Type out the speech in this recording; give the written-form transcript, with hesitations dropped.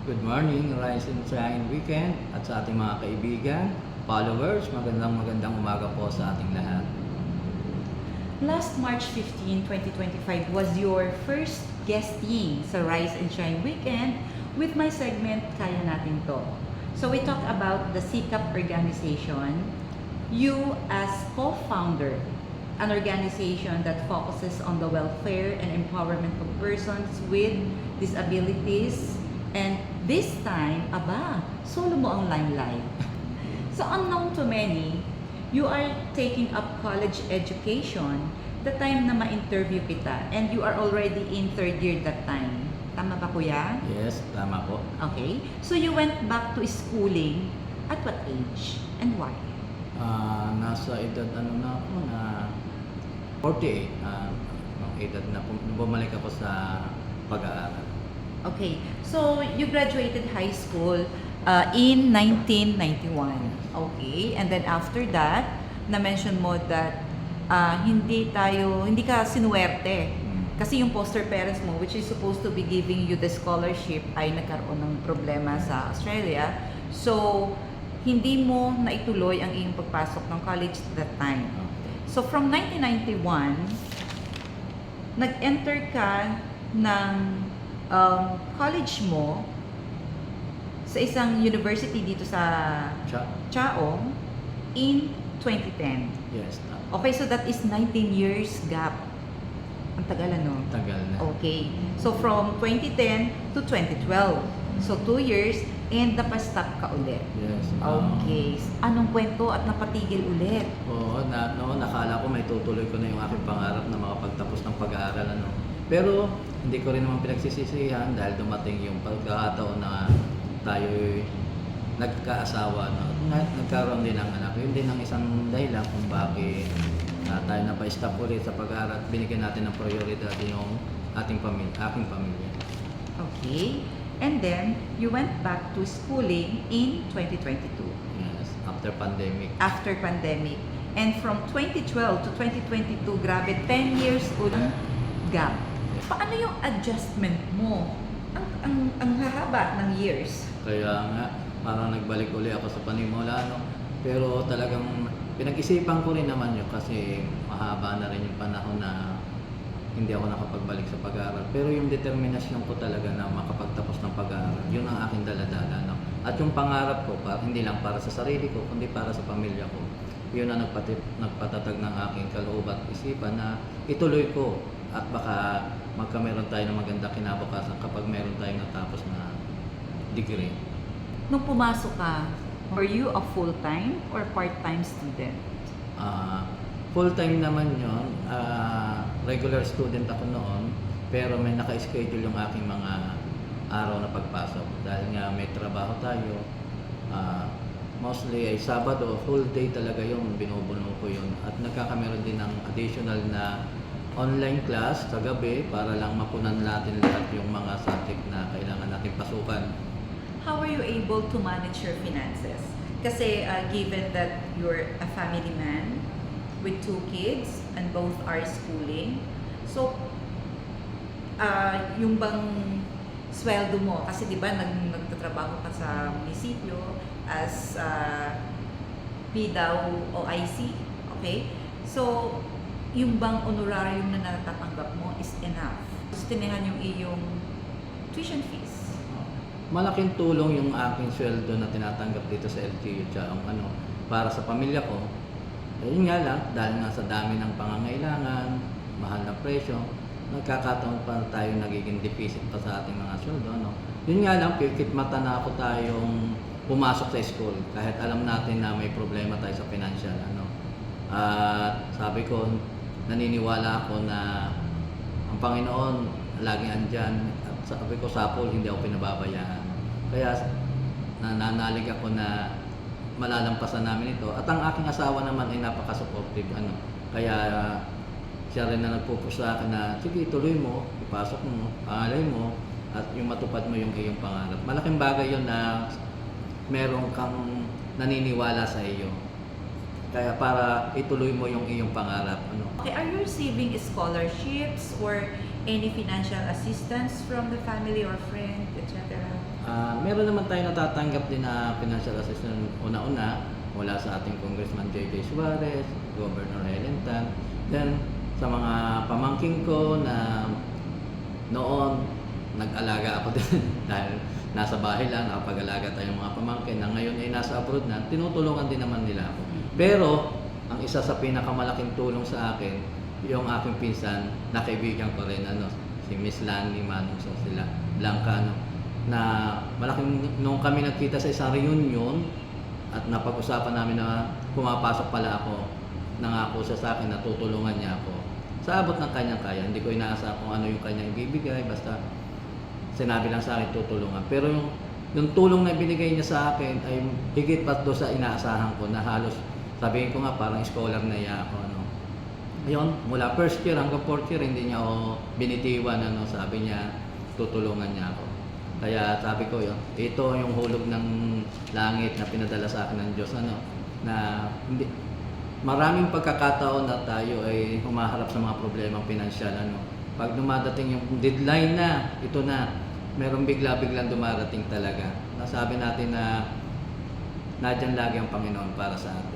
Good morning, Rise and Shine Weekend at sa ating mga kaibigan, followers, magandang umaga po sa ating lahat. Last March 15, 2025 was your first guesting sa Rise and Shine Weekend with my segment, Kaya Natin To. So we talk about the SICAP organization, you as co-founder, an organization that focuses on the welfare and empowerment of persons with disabilities. And this time, solo mo ang limelight. So unknown to many, you are taking up college education the time na ma-interview kita, and you are already in third year that time. Tama ba, kuya? Yes, tama po. Okay. So you went back to schooling at what age and why? Nasa edad na ako na 48, edad na bumalik ako sa pag-aaral. Okay. So you graduated high school in 1991. Okay. And then after that, na-mention mo that hindi ka sinuwerte. Kasi yung foster parents mo, which is supposed to be giving you the scholarship, ay nagkaroon ng problema sa Australia. So, hindi mo naituloy ang iyong pagpasok ng college that time. So, from 1991, nag-enter ka ng college mo sa isang university dito sa Chaong in 2010. Yes, tama. Okay, so that is 19 years gap. Ang tagal, ano? Tagal na. Okay. So from 2010 to 2012. So 2 years and napastop ka ulit. Yes. Okay. Anong kwento at napatigil ulit? Oo, nakala ko may tutuloy ko na yung aking pangarap na makapagtapos ng pag-aaral. Pero hindi ko rin naman pinagsisisihan dahil dumating yung pagkakataon na tayo nagkaasawa, nagkaroon din ng anak. Yun din ang isang dahilan kung bakit tayo napa-stop ulit sa pag-aaral. Binigyan natin ng prioridad yung aking pamilya. Okay. And then, you went back to schooling in 2022. Yes, after pandemic. After pandemic. And from 2012 to 2022, grabe, 10 years ulit gap. Paano yung adjustment mo? Ang hahaba ng years. Kaya nga, parang nagbalik uli ako sa panimula, no? Pero talagang pinag-isipan ko rin naman yun kasi mahaba na rin yung panahon na hindi ako nakapagbalik sa pag-aaral. Pero yung determinasyon ko talaga na makapagtapos ng pag-aaral, yun ang aking daladala, no? At yung pangarap ko, hindi lang para sa sarili ko, kundi para sa pamilya ko. Yun ang nagpatatag ng aking kaloob at isipan na ituloy ko at baka magkameron tayo ng maganda kinabukasan kapag meron tayong natapos na degree. Nung pumasok ka, were you a full-time or part-time student? Full-time naman yun. Regular student ako noon, pero may naka-schedule yung aking mga araw na pagpasok. Dahil nga may trabaho tayo, mostly ay Sabado, full day talaga yun, binubuno ko yun. At nagkakameron din ng additional na online class sa gabi para lang mapunan natin lahat yung mga subject na kailangan natin pasukan. How are you able to manage your finances? Kasi given that you're a family man with 2 kids and both are schooling, so yung bang sweldo mo, kasi di ba nagtatrabaho ka sa munisipyo as PDAW o IC, okay? So, yung bang honorarium na natatanggap mo is enough. Sustinehan yung iyong tuition fees. Malaking tulong yung aking sweldo na tinatanggap dito sa LGU para sa pamilya ko. Yun nga lang, dahil nga sa dami ng pangangailangan, mahal na presyo, nagkakataon pa tayo nagiging deficit pa sa ating mga sweldo. Yun nga lang, mata na ako tayong pumasok sa school kahit alam natin na may problema tayo sa financial. At sabi ko, naniniwala ako na ang Panginoon laging andyan. Sabi ko, sapol, hindi ako pinababayaan. Kaya nananalig ako na malalampasan namin ito. At ang aking asawa naman ay napaka-supportive. Kaya siya rin na nagpupush sa akin na, sige, tuloy mo, ipasok mo, pangalay mo, at yung matupad mo yung iyong pangarap. Malaking bagay yun na meron kang naniniwala sa iyo. Kaya para ituloy mo yung iyong pangarap. Okay, are you receiving scholarships or any financial assistance from the family or friend, etc.? meron naman tayo natatanggap din na financial assistance una-una mula sa ating Congressman J.J. Suarez, Governor Helen Tan, then sa mga pamangking ko na noon nag-alaga ako din dahil nasa bahay lang, nakapag-alaga tayong mga pamangkin na ngayon ay nasa abroad na, tinutulungan din naman nila ako. Pero, ang isa sa pinakamalaking tulong sa akin, yung aking pinsan na kaibigan ko rin, si Miss Lani Manong sila, Blanca, na malaking, nung kami nagkita sa isang reunion, at napag-usapan namin na pumapasok pala ako, nangako siya sa akin na tutulungan niya ako. Sa abot ng kanyang kaya, hindi ko inaasa kung ano yung kanyang ibibigay, basta sinabi lang sa akin tutulungan. Pero yung tulong na binigay niya sa akin ay higit pa doon sa inaasahan ko na halos, sabihin ko nga parang scholar na iya ako. Yun, mula first year hanggang fourth year, hindi niya ako binitiwan, sabi niya tutulungan niya ako. Kaya sabi ko yun, ito yung hulog ng langit na pinadala sa akin ng Diyos, na hindi, maraming pagkakataon na tayo ay humaharap sa mga problemang pinansyal, pag dumadating yung deadline na, ito na, merong bigla-biglang dumarating talaga. Nasabi natin na nadyan lagi ang Panginoon para sa atin.